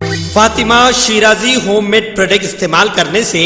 Fatima Shirazi homemade product इस्तेमाल करने से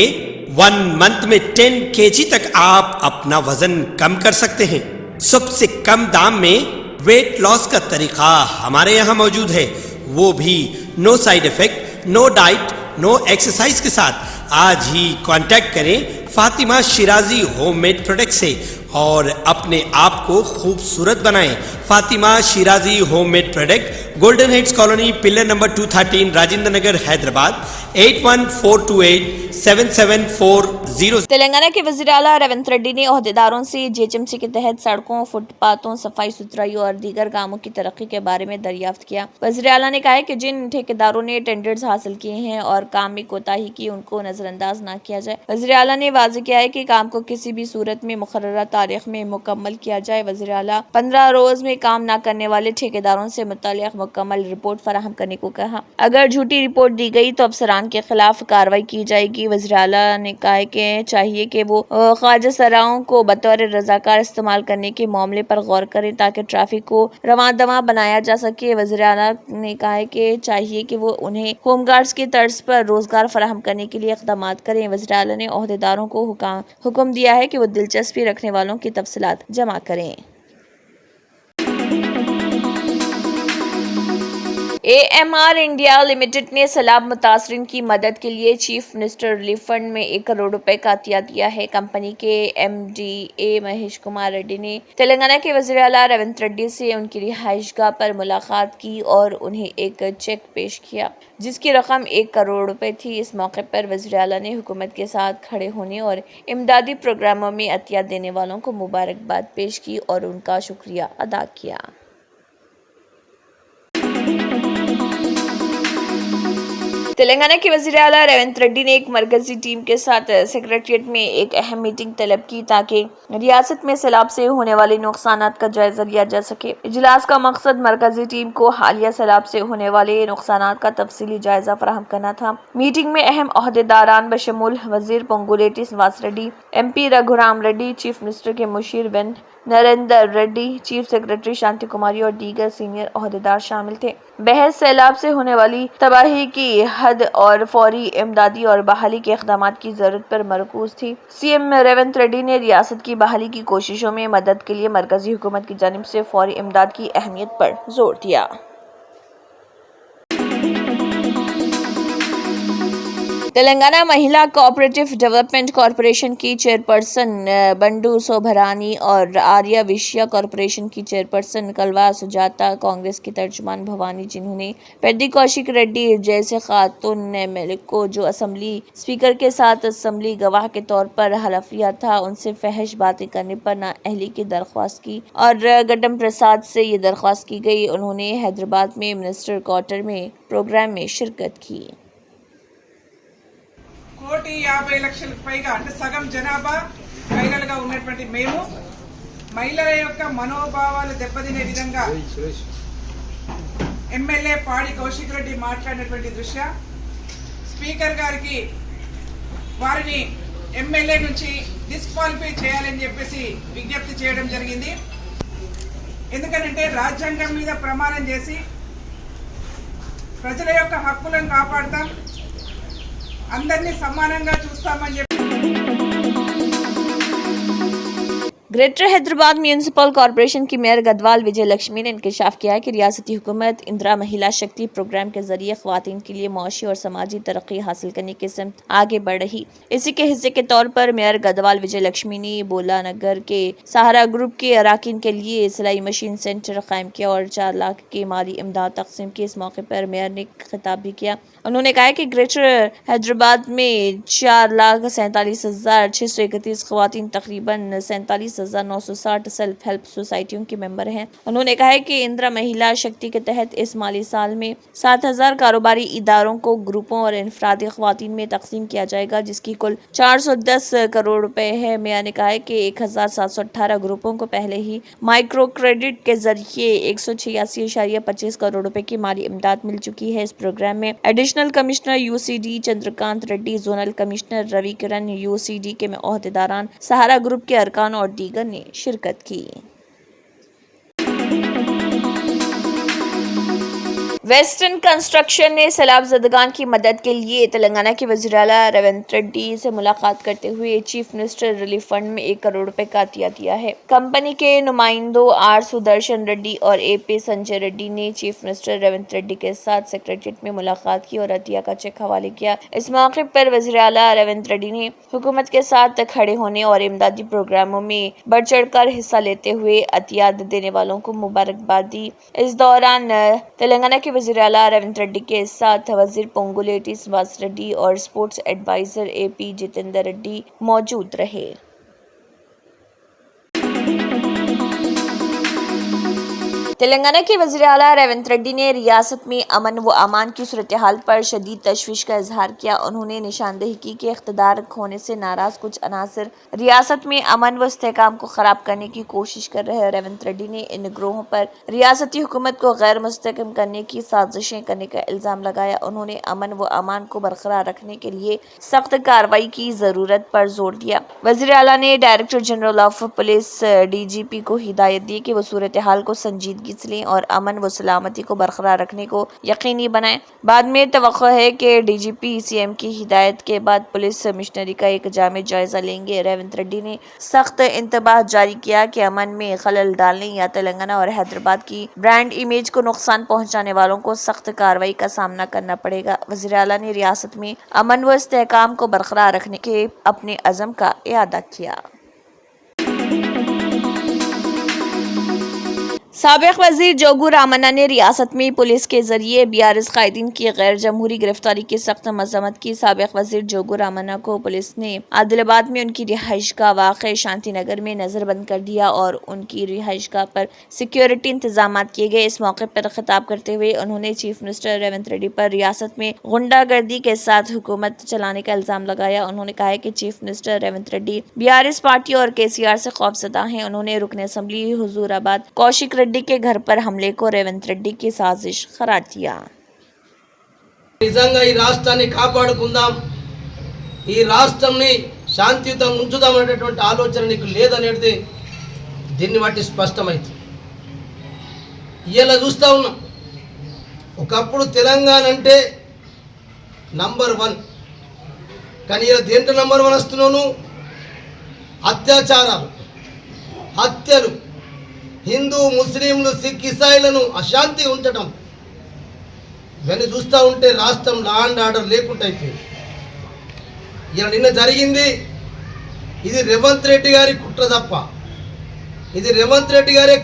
1 मंथ में 10 kg तक आप अपना वजन कम कर सकते हैं। सबसे कम दाम में वेट लॉस का तरीका हमारे यहाँ मौजूद है, वो भी no side effect, no diet, no exercise के साथ। आज ही कांटेक्ट करें फातिमा शिराजी होममेड प्रोडक्ट से और अपने आप को खूबसूरत बनाएं। Fatima Shirazi homemade product, golden heads colony, pillar number 213, Rajendra Nagar, Hyderabad 8142877440। Telangana के वज़ीर आला रेवंत रेड्डी ने ओहदेदारों से जेएचएमसी के तहत सड़कों, फुटपाथों, सफाई सुथराई और दीगर कामों की तरक्की के बारे में दरियाफ्त किया। वज़ीर आला ने कहा है कि जिन ठेकेदारों ने टेंडर्स हासिल किए हैं और काम में कोताही की, उनको नजरअंदाज न किया जाए। वज़ीर आला ने वाज़ेह किया है कि काम को किसी भी सूरत में मुकर्ररा तारीख में मुकम्मल किया जाए। वज़ीर आला 15 रोज में काम न करने वाले ठेकेदारों से मुतल्लिक़ मुकम्मल रिपोर्ट फराहम करने को कहा। अगर झूठी रिपोर्ट दी गई तो अफसरान के खिलाफ कार्रवाई की जाएगी। वज़ीर आला ने कहा कि चाहिए कि वो ख्वाजा सराओं को बतौर रजाकार इस्तेमाल करने के मामले पर गौर करें ताकि ट्रैफिक को रवां दवां बनाया जा सके। वज़ीर आला ने कहा कि चाहिए कि वो उन्हें होमगार्ड्स की तर्ज पर रोजगार फराहम करने के लिए इक़दामात करें। वज़ीर आला ने ओहदेदारों को हुक्म दिया है कि वो दिलचस्पी रखने वालों की तफसीलात जमा करें। AMR इंडिया लिमिटेड ने सैलाब मुतासरीन की मदद के लिए चीफ मिनिस्टर रिलीफ फंड में 1 करोड़ रुपए का अतिया दिया है। कंपनी के MD महेश कुमार रेड्डी ने तेलंगाना के वज़ीर आला रेवंत रेड्डी से उनकी रिहाइशगाह पर मुलाकात की और उन्हें एक चेक पेश किया जिसकी रकम 1 करोड़ रुपए थी। इस मौके पर वज़ीर आला ने हुकूमत के साथ खड़े होने और इमदादी प्रोग्रामों में अतिया देने वालों को मुबारकबाद पेश की और उनका शुक्रिया अदा किया। तेलंगाना के वज़ीर आला रेवंत रेड्डी ने एक मरकजी टीम के साथ सेक्रेटरीट में एक अहम मीटिंग तलब की ताकि रियासत में सैलाब से होने वाले नुकसानात का जायजा लिया जा सके। इजलास का मकसद मरकजी टीम को हालिया सैलाब से होने वाले नुकसानात का तफसीली जायजा फराहम करना था। मीटिंग में अहम ओहदेदारान बशमूल वज़ीर Ponguleti Srinivas Reddy, MP Raghuram Reddy, chief minister के मुशीर वेन नरेंद्र रेड्डी, चीफ सेक्रेटरी शांति कुमारी और दीगर सीनियर ओहदेदार शामिल थे। बहस सैलाब से होने वाली तबाही की हद और फौरी इमदादी और बहाली के इक़दामात की जरूरत पर मरकूज थी। CM रेवंत रेड्डी ने रियासत की बहाली की कोशिशों में मदद के लिए मरकजी हुकूमत की जानिब से फौरी इमदाद की अहमियत पर जोर दिया। तेलंगाना महिला कोऑपरेटिव डेवलपमेंट कॉरपोरेशन की चेयरपर्सन बंडू सोभरानी और आर्या विश्या कॉरपोरेशन की चेयरपर्सन कलवा सुजाता, कांग्रेस की तर्जुमान भवानी, जिन्होंने पेड्डी कौशिक रेड्डी जैसे खातून मलिक को जो असम्बली स्पीकर के साथ असम्बली गवाह के तौर पर हलफ लिया था, उनसे फहश बातें करने पर नाअहली की दरख्वास्त की और गड्डम प्रसाद से ये दरख्वास्त की गई। उन्होंने हैदराबाद में मिनिस्टर क्वार्टर में प्रोग्राम में शिरकत की। 1,50,00,000 పైగా అంటే సగం జనాభా మహిళలుగా ఉన్నటువంటి మేము మహిళల యొక్క మనోభావాలు దెబ్బతినే విధంగా ఎమ్మెల్యే పాడి కౌశిక్ రెడ్డి మాట్లాడినటువంటి దృష్ట్యా స్పీకర్ గారికి వారిని ఎమ్మెల్యే నుంచి డిస్క్వాలిఫై చేయాలని చెప్పేసి విజ్ఞప్తి చేయడం జరిగింది. ఎందుకంటే రాజ్యాంగం మీద ప్రమాణం చేసి ప్రజల యొక్క హక్కులను కాపాడతాం, అందరినీ సమానంగా చూస్తామని చెప్పి ग्रेटर हैदराबाद म्यूनिसिपल कॉरपोरेशन की मेयर गदवाल विजय लक्ष्मी ने इंकशाफ किया है कि रियासती हुकूमत इंदिरा महिला शक्ति प्रोग्राम के जरिए ख्वातीन के लिए मुआशी और समाजी तरक्की हासिल करने की सिमत आगे बढ़ रही। इसी के हिस्से के तौर पर मेयर गदवाल विजय लक्ष्मी ने बोला नगर के सहारा ग्रुप के अराकीन के लिए सिलाई मशीन सेंटर कायम किया और 4 लाख की माली इमदाद तकसीम की। इस मौके पर मेयर ने खिताब भी किया। उन्होंने कहा कि ग्रेटर हैदराबाद में 4,47,631 ख्वातीन तकरीबन 47,960 सेल्फ हेल्प सोसाइटियों के मेंबर हैं। उन्होंने कहा कि इंदिरा महिला शक्ति के तहत इस माली साल में 7,000 कारोबारी इदारों को ग्रुपों और इनफरादी ख्वातीन में तकसीम किया जाएगा, जिसकी कुल 410 करोड़ रुपए है। मेयर ने कहा कि 1,718 ग्रुपों को पहले ही माइक्रो क्रेडिट के जरिए 186.25 करोड़ रुपए की माली इमदाद मिल चुकी है। इस प्रोग्राम में additional commissioner UCD Chandrakant Reddy, zonal commissioner Ravi Kiran, UCD के ओहदेदारान, सहारा ग्रुप के अरकान और दीगर ने शिरकत की। वेस्टर्न कंस्ट्रक्शन ने सैलाब ज़दगान की मदद के लिए तेलंगाना के वज़ीर आला रेवंत रेड्डी से मुलाकात करते हुए चीफ मिनिस्टर रिलीफ फंड में 1 करोड़ रुपए का अतिया दिया है। कंपनी के नुमाइंदों आर सुदर्शन रेड्डी और AP संजय रेड्डी ने चीफ मिनिस्टर रेवंत रेड्डी के साथ सेक्रेटरीट में मुलाकात की और अतिया का चेक हवाले किया। इस मौके पर वज़ीर आला रेवंत रेड्डी ने हुकूमत के साथ खड़े होने और इमदादी प्रोग्रामों में बढ़ चढ़ कर हिस्सा लेते हुए अतिया देने वालों को मुबारकबाद दी। इस दौरान तेलंगाना के वज़ीर आला रेवंत रेड्डी के साथ वज़ीर पोंगुलेटी श्रीनिवास रेड्डी और sports advisor AP Jitender Reddy मौजूद रहे। तेलंगाना के वज़ीर आला रेवंत रेड्डी ने रियासत में अमन व अमान की सूरत हाल पर शदीद तशवीश का इजहार किया। उन्होंने निशानदेही की कि इख्तिदार खोने से नाराज कुछ अनासर रियासत में अमन व इस्तेहकाम को खराब करने की कोशिश कर रहे हैं। रेवंत रेड्डी ने इन ग्रोहों पर रियासती हुकूमत को गैर मुस्तहकम करने की साजिशें करने का इल्ज़ाम लगाया। उन्होंने अमन व अमान को बरकरार रखने के लिए सख्त कार्रवाई की ज़रूरत पर जोर दिया। वज़ीर आला ने director general of police DGP को हिदायत दी कि वो सूरत हाल को संजीदगी से लें और अमन व सलामती को बरकरार रखने को यकीनी बनाएं। बाद में तवक्को है कि DGP CM की हिदायत के बाद पुलिस मिशनरी का एक जामे जायजा लेंगे। रेवंत रेड्डी ने सख्त इंतबाह जारी किया कि अमन में खलल डालने या तेलंगाना और हैदराबाद की ब्रांड इमेज को नुकसान पहुंचाने वालों को सख्त कार्रवाई का सामना करना पड़ेगा। वज़ीर आला ने रियासत में अमन व इस्तेहकाम को बरकरार रखने के अपने अज़म का इआदा किया। साबिक वज़ीर जोगू रामन्ना ने रियासत में पुलिस के जरिए BRS कायदीन की गैर जमहूरी गिरफ्तारी की सख्त मज़म्मत की। साबिक वज़ीर जोगू रामन्ना को पुलिस ने आदिलाबाद में उनकी रिहाइश का वाक़ शांति नगर में नज़रबंद कर दिया और उनकी रिहाइश का पर सिक्योरिटी इंतजाम किए गए। इस मौके पर खिताब करते हुए उन्होंने चीफ मिनिस्टर रेवंत रेड्डी पर रियासत में गुंडागर्दी के साथ हुकूमत चलाने का इल्ज़ाम लगाया। उन्होंने कहा कि chief minister Revanth Reddy BRS party और KCR से खौफज़दा हैं। उन्होंने रुकन असम्बली हुजूराबाद कौशिक रेड्डी के घर पर हमले को रेवंत रेड्डी की साजिश करार दिया। నిజంగా ఈ రాష్ట్రాన్ని కాపాడుకుందాం, ఈ రాష్ట్రాన్ని శాంతియుతంగా ఉంచుదాం అనేటువంటి ఆలోచన నీకు లేదనేది దీన్ని బట్టి స్పష్టమైంది. ఇలా చూస్తూ ఉన్నాం, ఒకప్పుడు తెలంగాణ అంటే నంబర్ 1, కానీ ఇలా దేంట్లో నంబర్ 1 వస్తున్నాను? అత్యాచారాలు, హత్యలు, హిందూ ముస్లింలు సిక్ ఇసాయిలను అశాంతి ఉంచడం, ఇవన్నీ చూస్తూ ఉంటే రాష్ట్రం లా అండ్ ఆర్డర్ లేకుండా అయిపోయింది. ఇలా నిన్న జరిగింది, ఇది రేవంత్ రెడ్డి గారి కుట్ర తప్ప ఇది రేవంత్ రెడ్డి గారే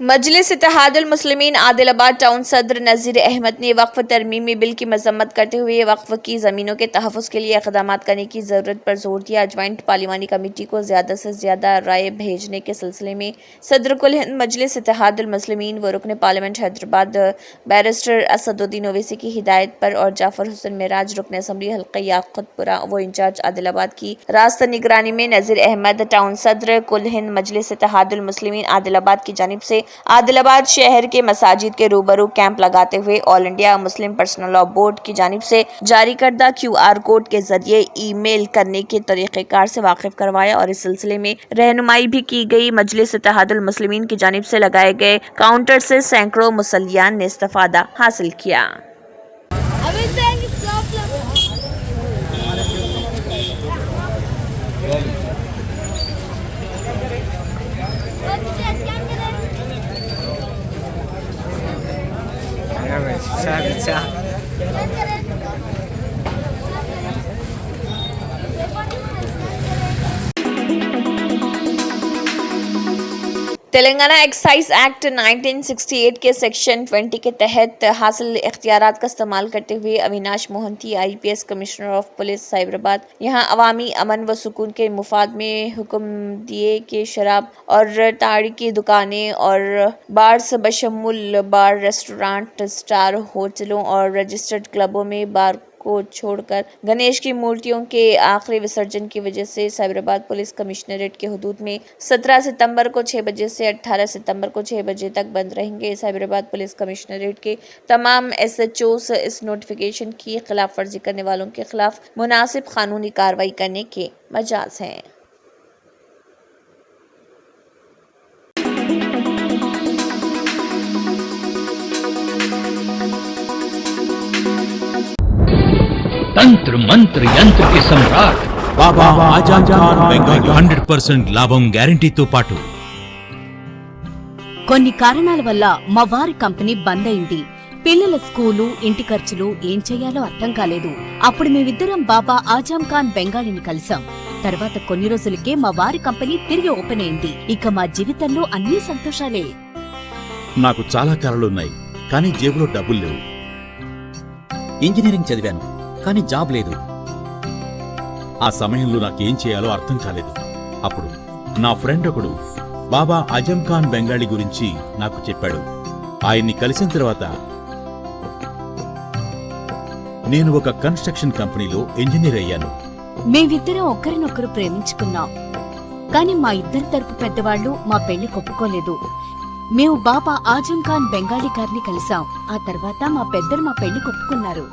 मजलिस इत्तेहादुल मुस्लिमीन आदिलाबाद टाउन सदर नज़ीर अहमद ने वक्फ तरमीमी बिल की मजम्मत करते हुए वक्फ की ज़मीनों के तहफ़्फ़ुज़ के लिए इक़दाम करने की ज़रूरत पर जोर दिया। ज्वाइंट पार्लिमानी कमेटी को ज़्यादा से ज़्यादा राय भेजने के सिलसिले में सदर कुल हिंद मजलिस इत्तेहादुल मुस्लिमीन व रुकन पार्लियामेंट हैदराबाद बैरिस्टर असदुद्दीन ओवैसी की हिदायत पर और जाफर हुसैन मेराज रुकन असम्बली हल्का याक़ूतपुरा व इंचार्ज आदिलाबाद की रास्त निगरानी में नज़ीर अहमद टाउन सदर कुल हिंद मजलिस इत्तेहादुल मुस्लिमीन आदिलाबाद की जानिब से आदिलाबाद शहर के मसाजिद के रूबरू कैंप लगाते हुए all India Muslim personal law board की जानिब से जारी करदा QR कोड के जरिए ईमेल करने के तरीक़ेकार से वाकिफ करवाया और इस सिलसिले में रहनुमाई भी की गई। मजलिस इत्तेहादुल मुस्लिमीन की जानिब से लगाए गए काउंटर से सैकड़ों मुसल्लियान ने इस्तिफादा हासिल किया। तेलंगाना एक्साइज एक्ट 1968 के सेक्शन 20 के तहत हासिल इख्तियारात का इस्तेमाल करते हुए Avinash Mohanty IPS commissioner of police Cyberabad यहां अवामी अमन व सुकून के मुफाद में हुक्म दिए कि शराब और ताड़ी की दुकानें और बार्स बशमुल बार, रेस्टोरेंट, स्टार होटलों और रजिस्टर्ड क्लबों में बार को छोड़कर गणेश की मूर्तियों के आखिरी विसर्जन की वजह से साइबराबाद पुलिस कमिश्नरेट के हुदूद में 17 सितंबर को 6 बजे से 18 सितंबर को 6 बजे तक बंद रहेंगे। साइबराबाद पुलिस कमिश्नरेट के तमाम SHOs इस नोटिफिकेशन की खिलाफ वर्जी करने वालों के खिलाफ मुनासिब कानूनी कार्रवाई करने के मजाज हैं। तंत्र मंत्र यंत्र के सम्राट బాబా ఆజం ఖాన్ బెంగాలీ 100% లాభం గ్యారంటీతో పాటు. కొన్ని కారణాల వల్ల మా వారి కంపెనీ బంద్ అయింది. పిల్లల స్కూలు, ఇంటి ఖర్చులు ఏం చెయ్యాలో అర్థం కాలేదు. అప్పుడు మేమిద్దరం బాబా ఆజం ఖాన్ బెంగాలీని కలిసాం. తర్వాత కొన్ని రోజులకే మా వారి కంపెనీ తిరిగి ఓపెన్ అయింది. ఇక మా జీవితంలో అన్ని సంతోషాలే. నాకు చాలా కలలున్నాయి, కానీ జేబులో డబ్బులు లేవు. ఇంజనీరింగ్ చదివాను, కానీ జాబ్ లేదు. ఆ సమయంలో నాకేం చేయాలో అర్థం కాలేదు. అప్పుడు నా ఫ్రెండ్ ఒకడు బాబా ఆజం ఖాన్ బెంగాలీ గురించి నాకు చెప్పాడు. ఆయన్ని కలిసిన తర్వాత నేను ఒక కన్స్ట్రక్షన్ కంపెనీలో ఇంజనీర్ అయ్యాను. మేమిద్దరం ఒకరినొకరు ప్రేమించుకున్నాం. కాని మా ఇద్దరి తరపు పెద్దవాళ్లు మా పెళ్లి ఒప్పుకోలేదు. మేము బాబా ఆజం ఖాన్ బెంగాలీ గారిని కలిసాం. ఆ తర్వాత మా పెద్దలు మా పెళ్లి ఒప్పుకున్నారు.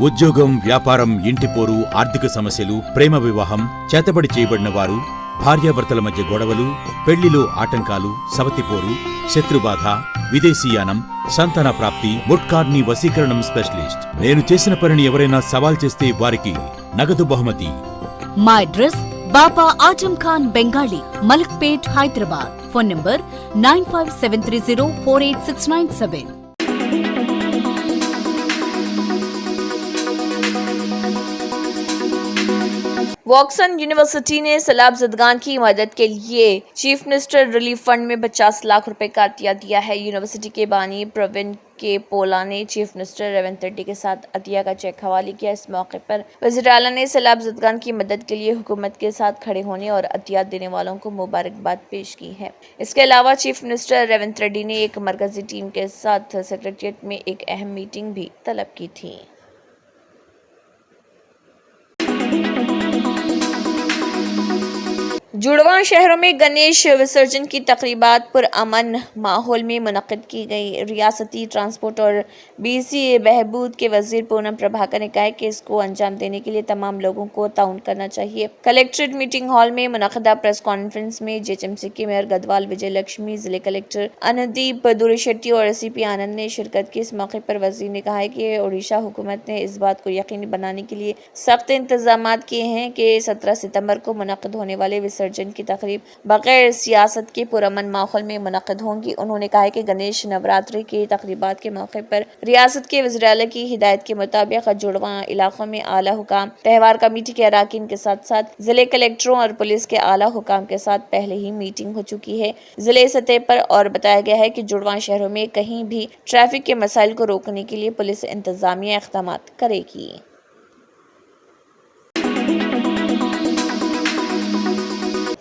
ఉద్యోగం, వ్యాపారం, ఇంటి పోరు, ఆర్థిక సమస్యలు, ప్రేమ వివాహం, చేతబడి చేయబడిన వారు, భార్యాభర్తల మధ్య గొడవలు, పెళ్లిలో ఆటంకాలు, సవతిపోరు, శత్రుబాధ, విదేశీయానం, సంతాన ప్రాప్తి, ముట్కార్ని వశీకరణం స్పెషలిస్ట్. నేను చేసిన పనిని ఎవరైనా సవాల్ చేస్తే వారికి నగదు బహుమతి. మా address Baba Azam Khan Bengali, Malakpet, Hyderabad. Phone number 9573048697. Woxsen university ने सैलाब ज़दगान की मदद के लिए चीफ मिनिस्टर रिलीफ फंड में 50 लाख रुपए का अतिया दिया है। यूनिवर्सिटी के बानी प्रवीण के पोला ने चीफ मिनिस्टर रेवंत रेड्डी के साथ अतिया का चेक हवाले किया। इस मौके पर वज़ीर आला ने सैलाब ज़दगान की मदद के लिए हुकूमत के साथ खड़े होने और अतिया देने वालों को मुबारकबाद पेश की है। इसके अलावा चीफ मिनिस्टर रेवंत रेड्डी ने एक मरकजी टीम के साथ सेक्रेटेरिएट में एक अहम मीटिंग भी तलब की थी। जुड़वा शहरों में गणेश विसर्जन की तकरीबात पुरअमन माहौल में मुनक्किद की गई। रियासती ट्रांसपोर्ट और बीसी बहबूद के वजीर पूनम प्रभाकर ने कहा कि इसको अंजाम देने के लिए तमाम लोगों को ताउन करना चाहिए। कलेक्ट्रेट मीटिंग हॉल में मुनक्किदा प्रेस कॉन्फ्रेंस में जेएचएमसी के मेयर गदवाल विजय लक्ष्मी, जिले कलेक्टर अनुदीप दुरी शेट्टी और एसपी आनंद ने शिरकत की। इस मौके पर वजीर ने कहा कि ओडिशा हुकूमत ने इस बात को यकीनी बनाने के लिए सख्त इंतजाम किए हैं कि 17 सितंबर को मुनक्किद होने वाले विसर्जन की तकरीब बगैर सियासत के पुरअमन माहौल में मुनक्किद होंगी। उन्होंने कहा कि गणेश नवरात्रि की तकरीबात के मौके पर रियासत के वज़ीर आला की हिदायत के मुताबिक जुड़वा इलाकों में आला हुकाम, त्यौहार कमेटी के अराकीन के साथ साथ जिले कलेक्टरों और पुलिस के आला हुकाम के साथ पहले ही मीटिंग हो चुकी है। जिले सतह पर और बताया गया है कि जुड़वा शहरों में कहीं भी ट्रैफिक के मसाइल को रोकने के लिए पुलिस इंतजामिया इक़दाम करेगी।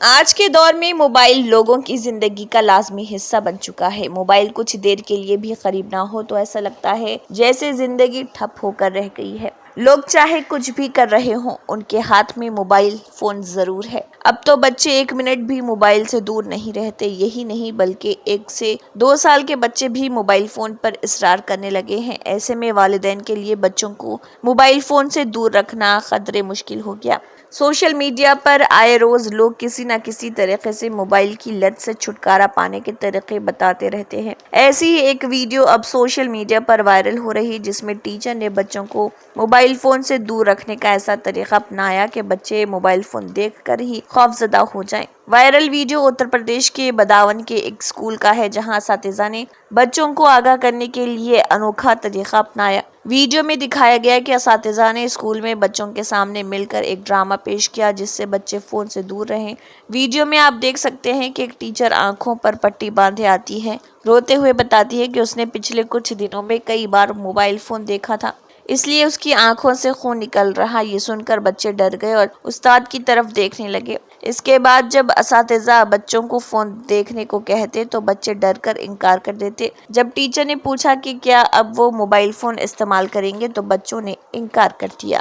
आज के दौर में मोबाइल लोगों की जिंदगी का लाजमी हिस्सा बन चुका है। मोबाइल कुछ देर के लिए भी करीब ना हो तो ऐसा लगता है जैसे जिंदगी ठप होकर रह गई है। लोग चाहे कुछ भी कर रहे हों, उनके हाथ में मोबाइल फोन जरूर है। अब तो बच्चे 1 मिनट भी मोबाइल से दूर नहीं रहते। यही नहीं बल्कि 1 से 2 साल के बच्चे भी मोबाइल फोन पर इसरार करने लगे हैं। ऐसे में वालिदैन के लिए बच्चों को मोबाइल फोन से दूर रखना कदरे मुश्किल हो गया। सोशल मीडिया पर आए रोज लोग किसी न किसी तरीके से मोबाइल की लत से छुटकारा पाने के तरीके बताते रहते हैं। ऐसी ही एक वीडियो अब सोशल मीडिया पर वायरल हो रही, जिसमें टीचर ने बच्चों को मोबाइल फोन से दूर रखने का ऐसा तरीका अपनाया कि बच्चे मोबाइल फोन देखकर ही खौफजदा हो जाएं। वायरल वीडियो उत्तर प्रदेश के बदावन के एक स्कूल का है, जहां असातिज़ा ने बच्चों को आगाह करने के लिए अनोखा तरीका अपनाया। वीडियो में दिखाया गया कि असातिज़ा ने स्कूल में बच्चों के सामने मिलकर एक ड्रामा पेश किया, जिससे बच्चे फ़ोन से दूर रहें। वीडियो में आप देख सकते हैं कि एक टीचर आंखों पर पट्टी बांधे आती है, रोते हुए बताती है कि उसने पिछले कुछ दिनों में कई बार मोबाइल फ़ोन देखा था, इसलिए उसकी आंखों से खून निकल रहा। ये सुनकर बच्चे डर गए और उस्ताद की तरफ देखने लगे। इसके बाद जब असातिज़ा बच्चों को फोन देखने को कहते तो बच्चे डर कर इनकार कर देते। जब टीचर ने पूछा कि क्या अब वो मोबाइल फोन इस्तेमाल करेंगे तो बच्चों ने इनकार कर दिया।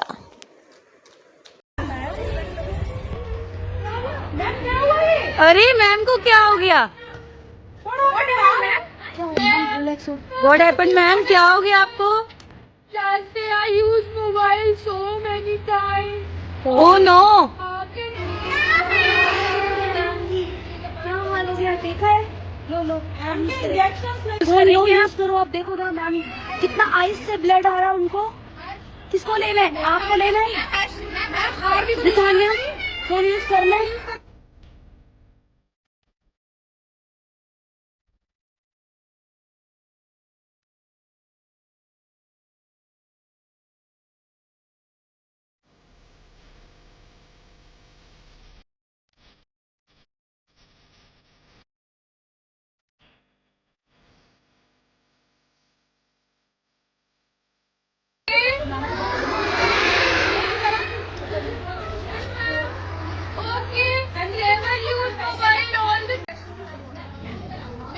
अरे मैम को क्या हो गया? What happened ma'am? क्या हो गया आपको? I use mobile so many times. Oh no! क्या हाल हो गया? देखा है? लो लो इंजेक्शन यूज करो। आप देखो ना मैम, कितना आइस से ब्लड आ रहा है उनको। किसको लेना है? आपको लेना है? नितान्या, फोन यूज करना है?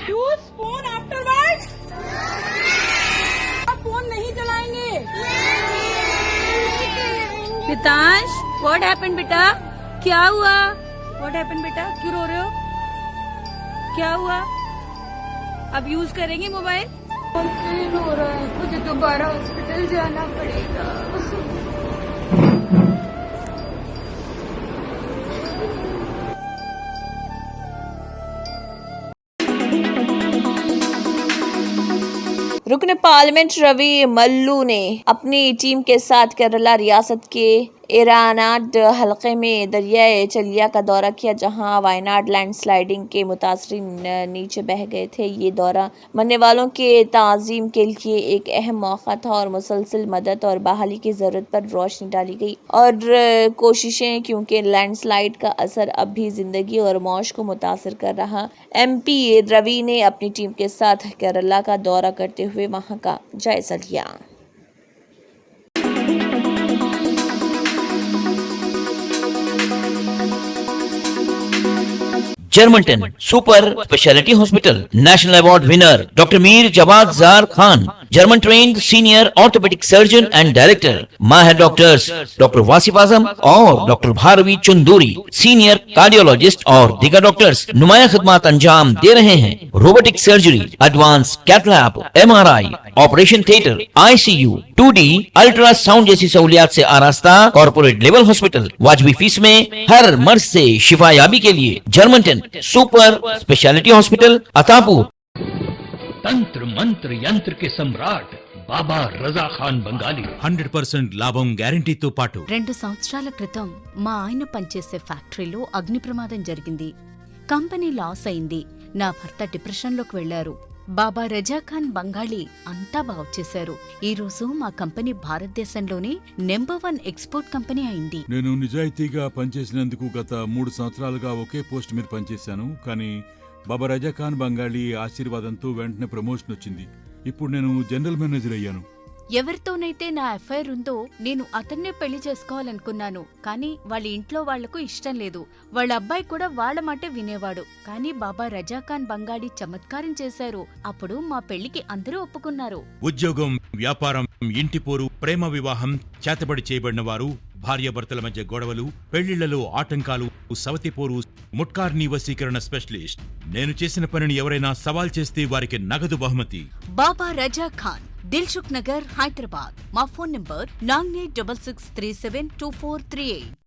Use phone afterwards. आप फोन नहीं चलाएंगे। नितांश, व्हाट हैपेंड बेटा? क्या हुआ? व्हाट हैपेंड बेटा? क्यों रो रहे हो? क्या हुआ? अब यूज करेंगे मोबाइल? पेन हो रहा है, मुझे दोबारा हॉस्पिटल जाना पड़ेगा। रुकन पार्लियामेंट रवि मल्लू ने अपनी टीम के साथ केरला रियासत के एरानाड हलके में दरियाए चलिया का दौरा किया, जहां वायनाड लैंडस्लाइडिंग के मुतासरीन नीचे बह गए थे। ये दौरा मरने वालों के ताज़ीम के लिए एक अहम मौका था और मुसलसल मदद और बहाली की ज़रूरत पर रोशनी डाली गई और कोशिशें, क्योंकि लैंडस्लाइड का असर अब भी ज़िंदगी और मौश को मुतासर कर रहा। MP रवि ने अपनी टीम के साथ केरला का दौरा करते हुए वहां का जायजा लिया। Germanten super speciality hospital national award winner doctor Mir Jawad Jar Khan, German trained senior orthopaedic surgeon and director, माहिर डॉक्टर्स डॉक्टर वासिफ आजम और doctor Bharvi Chanduri, senior cardiologist और दीगर डॉक्टर्स नुमाया खिदमत अंजाम दे रहे हैं। Robotic surgery, advance cath lab, MRI, operation theatre, ICU, 2D ultrasound जैसी सहूलियात से आरास्ता कॉर्पोरेट लेवल हॉस्पिटल, वाजबी फीस में हर मर्ज से शिफायाबी के लिए Germanton super speciality hospital Attapur. तंत्र मंत्र यंत्र के सम्राट బాబా రజా ఖాన్ బంగాలి 100% లాభం గ్యారంటీతో పాటు 2 సంవత్సరాల క్రితం మా ఆయన పనిచేసే ఫ్యాక్టరీలో అగ్ని ప్రమాదం జరిగింది. కంపెనీ లాస్ అయింది. నా భర్త డిప్రెషన్లోకి వెళ్లారు. బాబా రజాఖాన్ బంగాళీ అంతా బాగు చేశారు. ఈ రోజు మా కంపెనీ భారతదేశంలోనే నెంబర్ 1 ఎక్స్పోర్ట్ కంపెనీ అయింది. నేను నిజాయితీగా పనిచేసినందుకు గత 3 సంవత్సరాలుగా ఒకే పోస్ట్ మీద పనిచేశాను. కానీ బాబా రజాఖాన్ బంగాళీ ఆశీర్వాదంతో వెంటనే ప్రమోషన్ వచ్చింది. ఇప్పుడు నేను జనరల్ మేనేజర్ అయ్యాను. ఎవరితోనైతే నా అఫైర్ ఉందో నేను అతన్నే పెళ్లి చేసుకోవాలనుకున్నాను. కానీ వాళ్ళ ఇంట్లో వాళ్లకు ఇష్టం లేదు. వాళ్ళ అబ్బాయి కూడా వాళ్ళ మాటే వినేవాడు. కానీ బాబా రజాఖాన్ బంగాళీ చమత్కారం చేశారు. అప్పుడు మా పెళ్లికి అందరూ ఒప్పుకున్నారు. ఉద్యోగం, వ్యాపారం, ఇంటి పోరు, ప్రేమ వివాహం, చేతబడి చేయబడిన వారు, భార్యాభర్తల మధ్య గొడవలు, పెళ్లిళ్లలో ఆటంకాలు, సవతిపోరు, ముట్కార్నీ వశీకరణ స్పెషలిస్ట్. నేను చేసిన పనిని ఎవరైనా సవాల్ చేస్తే వారికి నగదు బహుమతి. బాబా రజాఖాన్, దిల్సుఖ్ నగర్, హైదరాబాద్. మా ఫోన్ నంబర్ 9866372438.